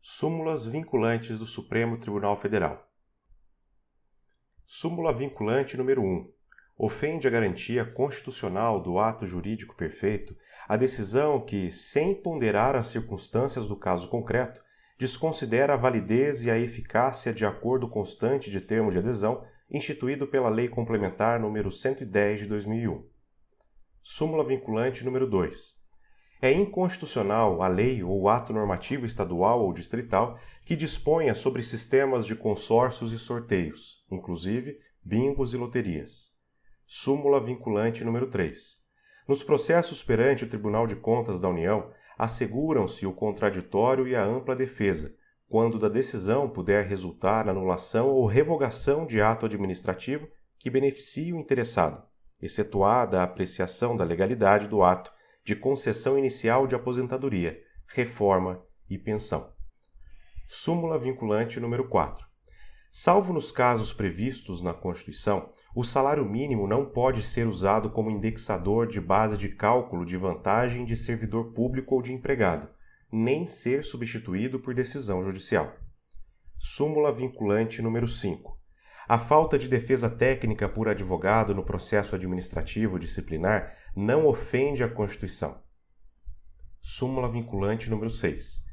Súmulas vinculantes do Supremo Tribunal Federal. Súmula vinculante número 1. Ofende a garantia constitucional do ato jurídico perfeito a decisão que, sem ponderar as circunstâncias do caso concreto, desconsidera a validez e a eficácia de acordo constante de termo de adesão instituído pela Lei Complementar nº 110 de 2001. Súmula vinculante número 2. É inconstitucional a lei ou ato normativo estadual ou distrital que disponha sobre sistemas de consórcios e sorteios, inclusive bingos e loterias. Súmula vinculante número 3. Nos processos perante o Tribunal de Contas da União, asseguram-se o contraditório e a ampla defesa, quando da decisão puder resultar anulação ou revogação de ato administrativo que beneficie o interessado, excetuada a apreciação da legalidade do ato de concessão inicial de aposentadoria, reforma e pensão. Súmula vinculante número 4. Salvo nos casos previstos na Constituição, o salário mínimo não pode ser usado como indexador de base de cálculo de vantagem de servidor público ou de empregado, nem ser substituído por decisão judicial. Súmula vinculante número 5. A falta de defesa técnica por advogado no processo administrativo disciplinar não ofende a Constituição. Súmula vinculante número 6.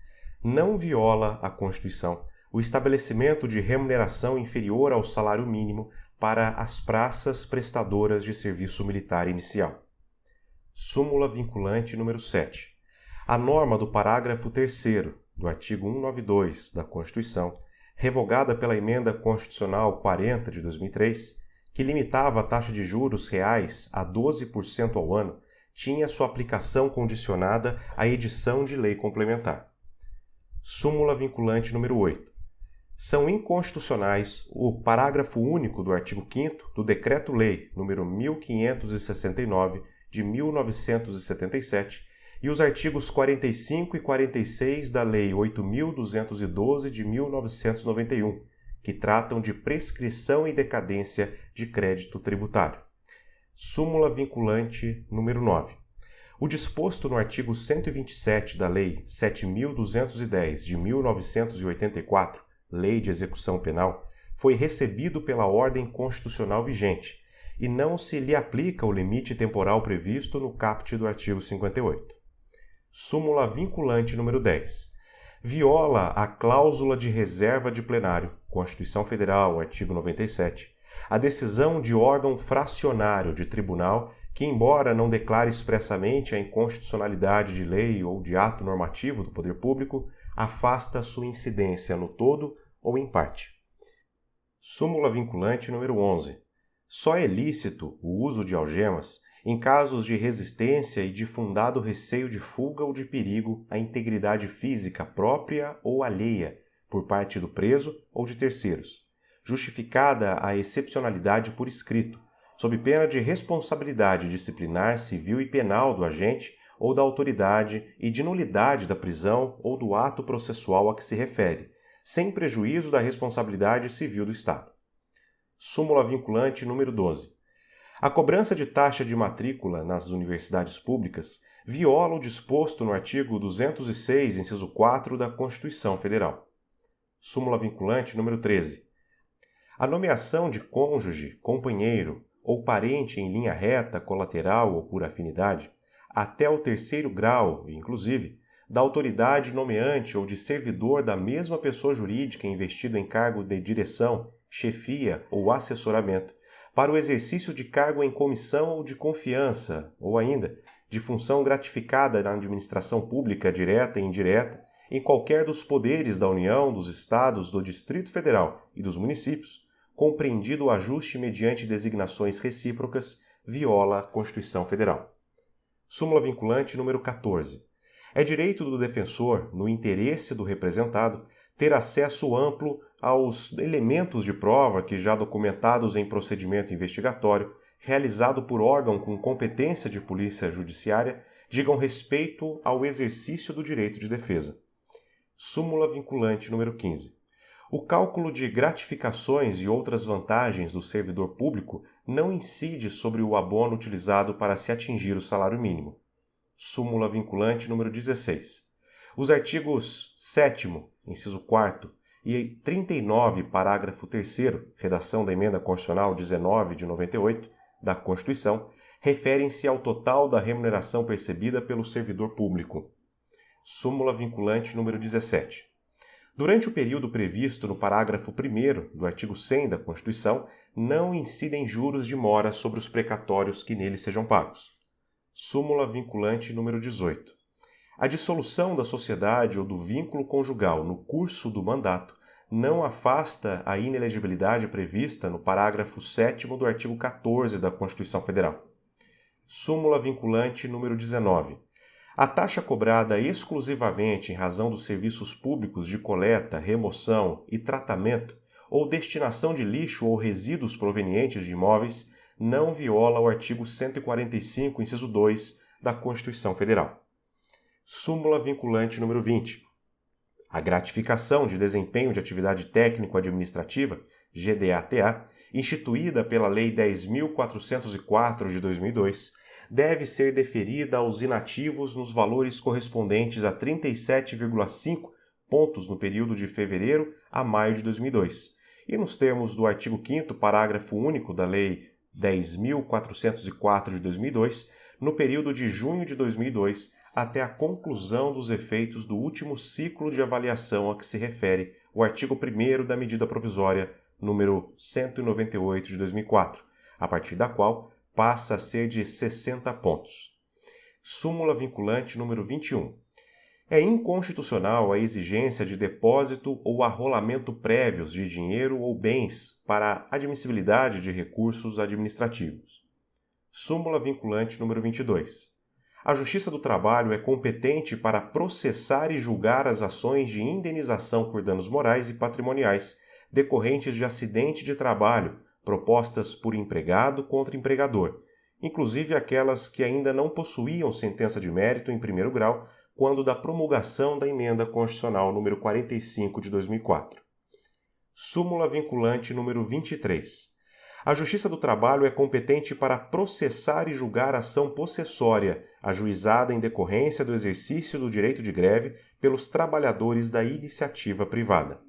Não viola a Constituição o estabelecimento de remuneração inferior ao salário mínimo para as praças prestadoras de serviço militar inicial. Súmula vinculante número 7. A norma do parágrafo 3º do artigo 192 da Constituição, revogada pela Emenda Constitucional 40 de 2003, que limitava a taxa de juros reais a 12% ao ano, tinha sua aplicação condicionada à edição de lei complementar. Súmula vinculante número 8. São inconstitucionais o parágrafo único do artigo 5º do Decreto-Lei nº 1569 de 1977 e os artigos 45 e 46 da Lei 8.212 de 1991, que tratam de prescrição e decadência de crédito tributário. Súmula vinculante número 9. O disposto no artigo 127 da Lei 7.210 de 1984, Lei de Execução Penal, foi recebido pela ordem constitucional vigente e não se lhe aplica o limite temporal previsto no caput do artigo 58. Súmula vinculante número 10. Viola a cláusula de reserva de plenário, Constituição Federal, artigo 97, a decisão de órgão fracionário de tribunal que, embora não declare expressamente a inconstitucionalidade de lei ou de ato normativo do poder público, afasta sua incidência no todo ou em parte. Súmula vinculante número 11. Só é lícito o uso de algemas em casos de resistência e de fundado receio de fuga ou de perigo à integridade física própria ou alheia por parte do preso ou de terceiros, justificada a excepcionalidade por escrito, sob pena de responsabilidade disciplinar civil e penal do agente ou da autoridade e de nulidade da prisão ou do ato processual a que se refere, sem prejuízo da responsabilidade civil do Estado. Súmula vinculante número 12. A cobrança de taxa de matrícula nas universidades públicas viola o disposto no artigo 206, inciso 4 da Constituição Federal. Súmula vinculante número 13. A nomeação de cônjuge, companheiro ou parente em linha reta, colateral ou por afinidade, até o 3º grau, inclusive, da autoridade nomeante ou de servidor da mesma pessoa jurídica investido em cargo de direção, chefia ou assessoramento, para o exercício de cargo em comissão ou de confiança, ou ainda, de função gratificada na administração pública direta e indireta, em qualquer dos poderes da União, dos Estados, do Distrito Federal e dos municípios, compreendido o ajuste mediante designações recíprocas, viola a Constituição Federal. Súmula vinculante número 14. É direito do defensor, no interesse do representado, ter acesso amplo aos elementos de prova que, já documentados em procedimento investigatório, realizado por órgão com competência de polícia judiciária, digam respeito ao exercício do direito de defesa. Súmula vinculante número 15. O cálculo de gratificações e outras vantagens do servidor público não incide sobre o abono utilizado para se atingir o salário mínimo. Súmula vinculante número 16. Os artigos 7º inciso 4º, e 39, parágrafo 3º, redação da Emenda Constitucional 19 de 98, da Constituição, referem-se ao total da remuneração percebida pelo servidor público. Súmula vinculante número 17. Durante o período previsto no parágrafo 1º do artigo 100 da Constituição, não incidem juros de mora sobre os precatórios que nele sejam pagos. Súmula vinculante número 18. A dissolução da sociedade ou do vínculo conjugal no curso do mandato não afasta a inelegibilidade prevista no parágrafo 7º do artigo 14 da Constituição Federal. Súmula vinculante número 19. A taxa cobrada exclusivamente em razão dos serviços públicos de coleta, remoção e tratamento ou destinação de lixo ou resíduos provenientes de imóveis não viola o artigo 145, inciso 2 da Constituição Federal. Súmula vinculante número 20. A gratificação de desempenho de atividade técnico-administrativa, GDATA, instituída pela Lei 10.404 de 2002, deve ser deferida aos inativos nos valores correspondentes a 37,5 pontos no período de fevereiro a maio de 2002, e nos termos do artigo 5º, parágrafo único da Lei 10.404 de 2002, no período de junho de 2002 até a conclusão dos efeitos do último ciclo de avaliação a que se refere o artigo 1º da medida provisória número 198 de 2004, a partir da qual passa a ser de 60 pontos. Súmula vinculante número 21. É inconstitucional a exigência de depósito ou arrolamento prévios de dinheiro ou bens para admissibilidade de recursos administrativos. Súmula vinculante número 22. A Justiça do Trabalho é competente para processar e julgar as ações de indenização por danos morais e patrimoniais decorrentes de acidente de trabalho propostas por empregado contra empregador, inclusive aquelas que ainda não possuíam sentença de mérito em primeiro grau quando da promulgação da Emenda Constitucional número 45 de 2004. Súmula vinculante número 23. A Justiça do Trabalho é competente para processar e julgar ação possessória, ajuizada em decorrência do exercício do direito de greve pelos trabalhadores da iniciativa privada.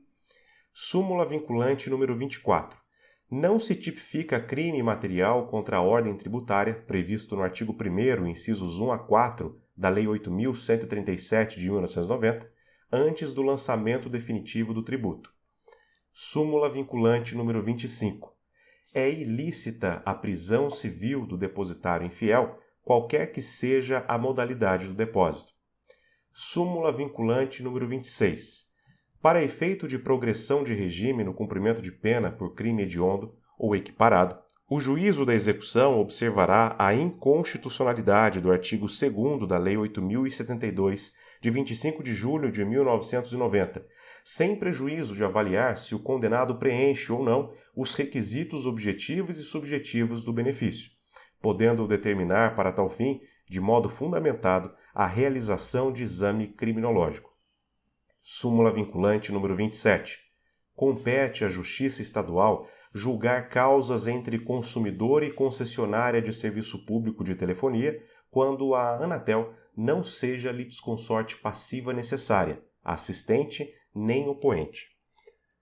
Súmula vinculante número 24. Não se tipifica crime material contra a ordem tributária previsto no artigo 1º, incisos 1 a 4 da Lei 8.137 de 1990, antes do lançamento definitivo do tributo. Súmula vinculante número 25. É ilícita a prisão civil do depositário infiel, qualquer que seja a modalidade do depósito. Súmula vinculante número 26. Para efeito de progressão de regime no cumprimento de pena por crime hediondo ou equiparado, o juízo da execução observará a inconstitucionalidade do artigo 2º da Lei 8.072, de 25 de julho de 1990, sem prejuízo de avaliar se o condenado preenche ou não os requisitos objetivos e subjetivos do benefício, podendo determinar para tal fim, de modo fundamentado, a realização de exame criminológico. Súmula vinculante número 27. Compete à Justiça Estadual julgar causas entre consumidor e concessionária de serviço público de telefonia quando a Anatel não seja litisconsorte passiva necessária, assistente nem opoente.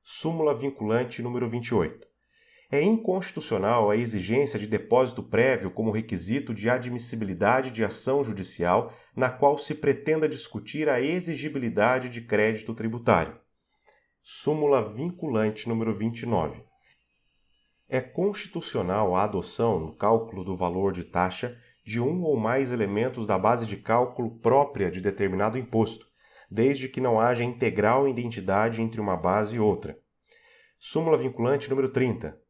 Súmula vinculante número 28. É inconstitucional a exigência de depósito prévio como requisito de admissibilidade de ação judicial na qual se pretenda discutir a exigibilidade de crédito tributário. Súmula vinculante número 29. É constitucional a adoção, no cálculo do valor de taxa, de um ou mais elementos da base de cálculo própria de determinado imposto, desde que não haja integral identidade entre uma base e outra. Súmula vinculante número 30.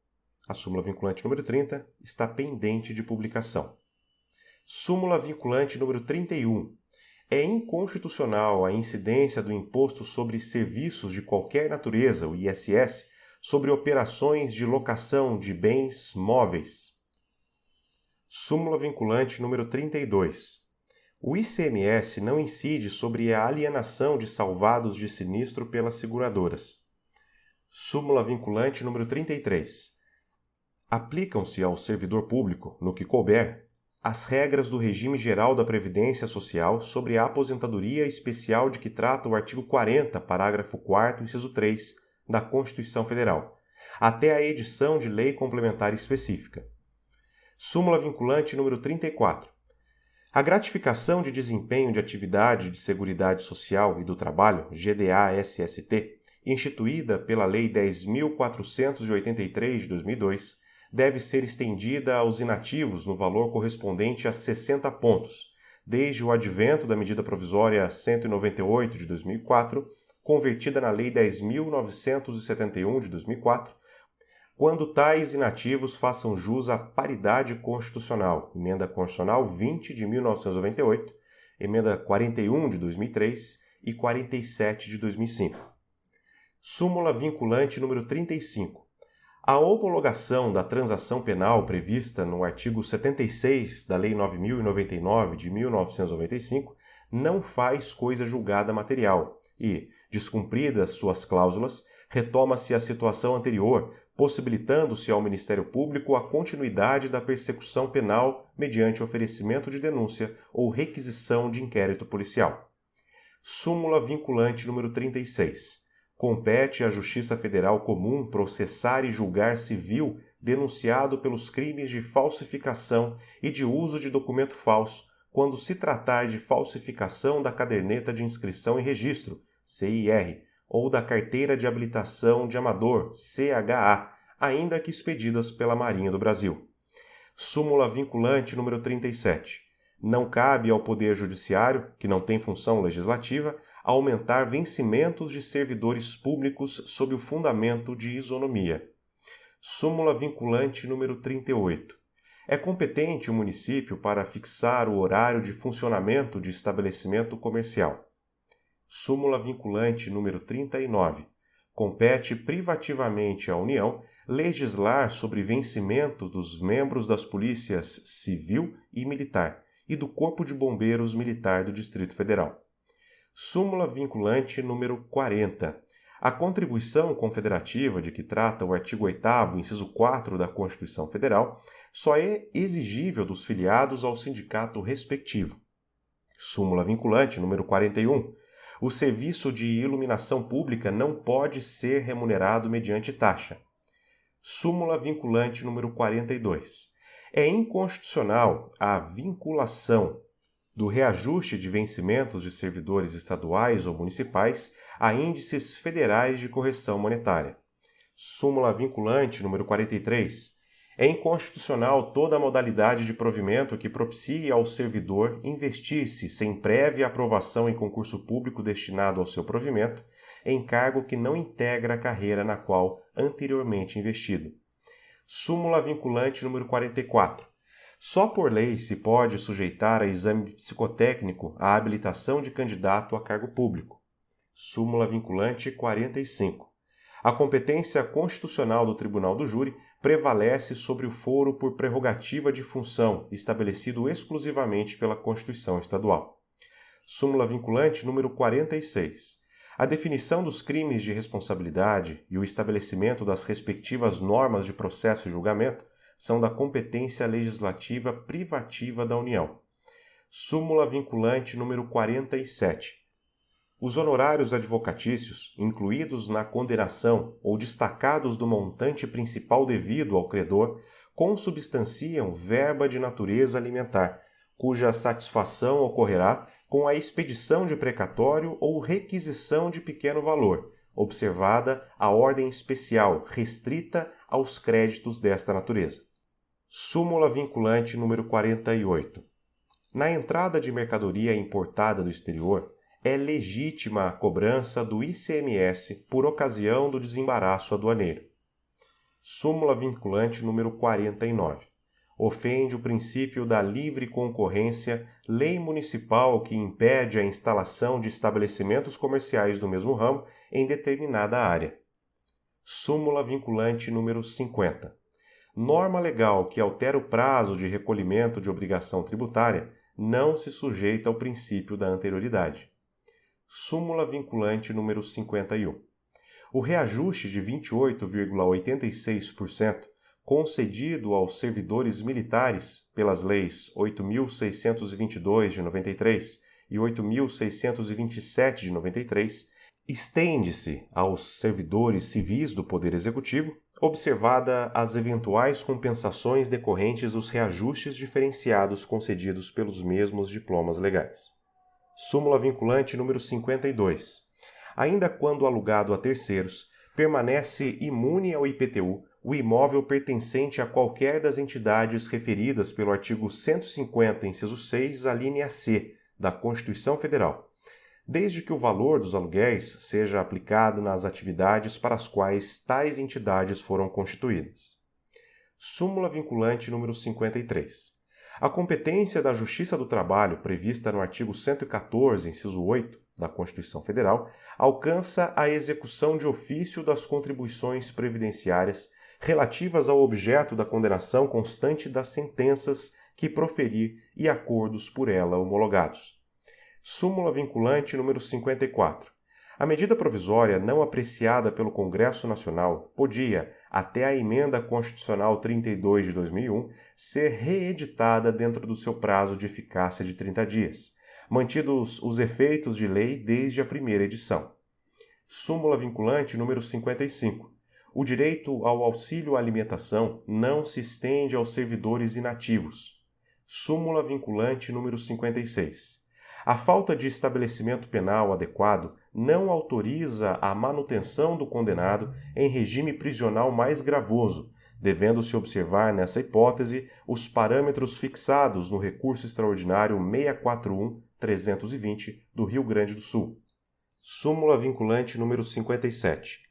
A súmula vinculante número 30 está pendente de publicação. Súmula vinculante número 31. É inconstitucional a incidência do Imposto sobre Serviços de Qualquer Natureza, o ISS, sobre operações de locação de bens móveis. Súmula vinculante número 32. O ICMS não incide sobre a alienação de salvados de sinistro pelas seguradoras. Súmula vinculante número 33. Aplicam-se ao servidor público, no que couber, as regras do regime geral da Previdência Social sobre a aposentadoria especial de que trata o artigo 40, parágrafo 4º, inciso 3, da Constituição Federal, até a edição de lei complementar específica. Súmula vinculante número 34. A gratificação de desempenho de atividade de Seguridade Social e do Trabalho, GDA-SST, instituída pela Lei 10.483 de 2002, deve ser estendida aos inativos no valor correspondente a 60 pontos, desde o advento da medida provisória 198 de 2004, convertida na Lei 10.971 de 2004, quando tais inativos façam jus à paridade constitucional, Emenda Constitucional 20 de 1998, Emenda 41 de 2003 e 47 de 2005. Súmula vinculante número 35. A homologação da transação penal prevista no artigo 76 da Lei 9.099 de 1995 não faz coisa julgada material e, descumpridas suas cláusulas, retoma-se a situação anterior, possibilitando-se ao Ministério Público a continuidade da persecução penal mediante oferecimento de denúncia ou requisição de inquérito policial. Súmula vinculante número 36. Compete à Justiça Federal Comum processar e julgar civil denunciado pelos crimes de falsificação e de uso de documento falso, quando se tratar de falsificação da caderneta de inscrição e registro, CIR, ou da carteira de habilitação de amador, CHA, ainda que expedidas pela Marinha do Brasil. Súmula vinculante número 37. Não cabe ao Poder Judiciário, que não tem função legislativa, aumentar vencimentos de servidores públicos sob o fundamento de isonomia. Súmula vinculante número 38. É competente o município para fixar o horário de funcionamento de estabelecimento comercial. Súmula vinculante número 39. Compete privativamente à União legislar sobre vencimento dos membros das polícias civil e militar e do Corpo de Bombeiros Militar do Distrito Federal. Súmula vinculante número 40. A contribuição confederativa de que trata o artigo 8º, inciso 4 da Constituição Federal, só é exigível dos filiados ao sindicato respectivo. Súmula vinculante número 41. O serviço de iluminação pública não pode ser remunerado mediante taxa. Súmula vinculante número 42. É inconstitucional a vinculação do reajuste de vencimentos de servidores estaduais ou municipais a índices federais de correção monetária. Súmula vinculante número 43. É inconstitucional toda modalidade de provimento que propicie ao servidor investir-se sem prévia aprovação em concurso público destinado ao seu provimento, em cargo que não integra a carreira na qual anteriormente investido. Súmula vinculante número 44. Só por lei se pode sujeitar a exame psicotécnico a habilitação de candidato a cargo público. Súmula vinculante 45. A competência constitucional do Tribunal do Júri prevalece sobre o foro por prerrogativa de função, estabelecido exclusivamente pela Constituição Estadual. Súmula vinculante número 46. A definição dos crimes de responsabilidade e o estabelecimento das respectivas normas de processo e julgamento são da competência legislativa privativa da União. Súmula vinculante número 47. Os honorários advocatícios, incluídos na condenação ou destacados do montante principal devido ao credor, consubstanciam verba de natureza alimentar, cuja satisfação ocorrerá com a expedição de precatório ou requisição de pequeno valor, observada a ordem especial restrita aos créditos desta natureza. Súmula vinculante número 48. Na entrada de mercadoria importada do exterior, é legítima a cobrança do ICMS por ocasião do desembaraço aduaneiro. Súmula vinculante número 49. Ofende o princípio da livre concorrência, lei municipal que impede a instalação de estabelecimentos comerciais do mesmo ramo em determinada área. Súmula vinculante número 50. Norma legal que altera o prazo de recolhimento de obrigação tributária não se sujeita ao princípio da anterioridade. Súmula vinculante número 51. O reajuste de 28,86% concedido aos servidores militares pelas leis 8.622 de 93 e 8.627 de 93, estende-se aos servidores civis do Poder Executivo, observada as eventuais compensações decorrentes dos reajustes diferenciados concedidos pelos mesmos diplomas legais. Súmula vinculante número 52. Ainda quando alugado a terceiros, permanece imune ao IPTU o imóvel pertencente a qualquer das entidades referidas pelo artigo 150, inciso 6, alínea C, da Constituição Federal, desde que o valor dos aluguéis seja aplicado nas atividades para as quais tais entidades foram constituídas. Súmula vinculante número 53. A competência da Justiça do Trabalho, prevista no artigo 114, inciso 8, da Constituição Federal, alcança a execução de ofício das contribuições previdenciárias relativas ao objeto da condenação constante das sentenças que proferir e acordos por ela homologados. Súmula vinculante número 54. A medida provisória não apreciada pelo Congresso Nacional podia, até a Emenda Constitucional 32 de 2001, ser reeditada dentro do seu prazo de eficácia de 30 dias, mantidos os efeitos de lei desde a primeira edição. Súmula vinculante número 55. O direito ao auxílio à alimentação não se estende aos servidores inativos. Súmula vinculante número 56. A falta de estabelecimento penal adequado não autoriza a manutenção do condenado em regime prisional mais gravoso, devendo-se observar nessa hipótese os parâmetros fixados no recurso extraordinário 641-320 do Rio Grande do Sul. Súmula vinculante número 57.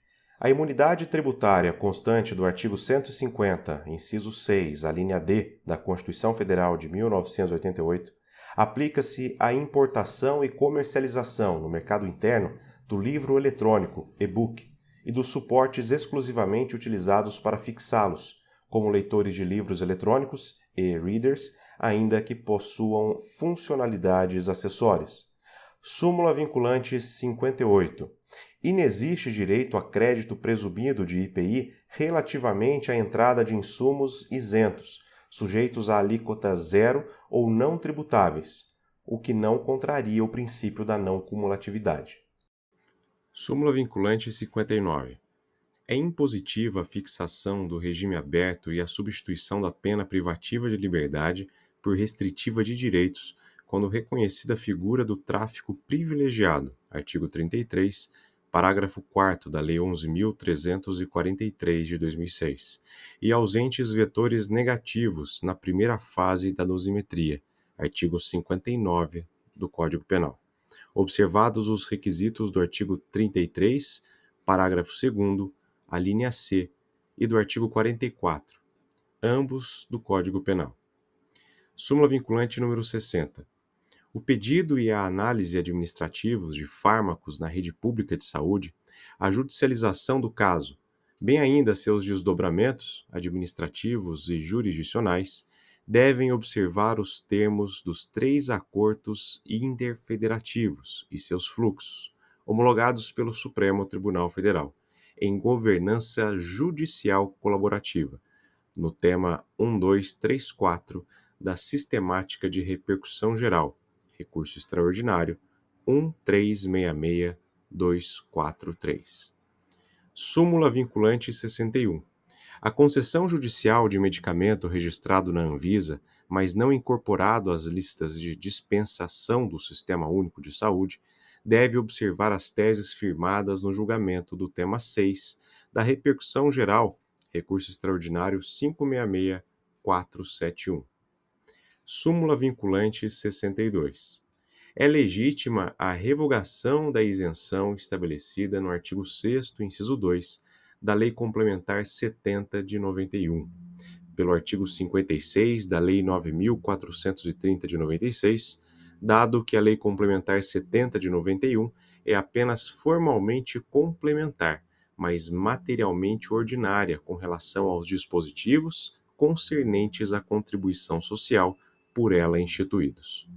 A imunidade tributária constante do artigo 150, inciso 6, alínea D, da Constituição Federal de 1988, aplica-se à importação e comercialização no mercado interno do livro eletrônico, e-book, e dos suportes exclusivamente utilizados para fixá-los, como leitores de livros eletrônicos e readers, ainda que possuam funcionalidades acessórias. Súmula vinculante 58. Inexiste direito a crédito presumido de IPI relativamente à entrada de insumos isentos, sujeitos a alíquota zero ou não tributáveis, o que não contraria o princípio da não cumulatividade. Súmula vinculante 59. É impositiva a fixação do regime aberto e a substituição da pena privativa de liberdade por restritiva de direitos, quando reconhecida a figura do tráfico privilegiado, artigo 33, parágrafo 4º da Lei 11.343 de 2006, e ausentes vetores negativos na primeira fase da dosimetria, artigo 59 do Código Penal, observados os requisitos do artigo 33, parágrafo 2º, a linha C, e do artigo 44, ambos do Código Penal. Súmula vinculante número 60. O pedido e a análise administrativos de fármacos na rede pública de saúde, a judicialização do caso, bem ainda seus desdobramentos administrativos e jurisdicionais, devem observar os termos dos 3 acordos interfederativos e seus fluxos, homologados pelo Supremo Tribunal Federal, em governança judicial colaborativa, no tema 1234 da Sistemática de Repercussão Geral, recurso extraordinário 1366243. Súmula vinculante 61. A concessão judicial de medicamento registrado na Anvisa, mas não incorporado às listas de dispensação do Sistema Único de Saúde, deve observar as teses firmadas no julgamento do tema 6 da repercussão geral, recurso extraordinário 566471. Súmula vinculante 62. É legítima a revogação da isenção estabelecida no artigo 6º, inciso 2, da Lei Complementar 70 de 91, pelo artigo 56 da Lei 9.430 de 96, dado que a Lei Complementar 70 de 91 é apenas formalmente complementar, mas materialmente ordinária com relação aos dispositivos concernentes à contribuição social por ela instituídos.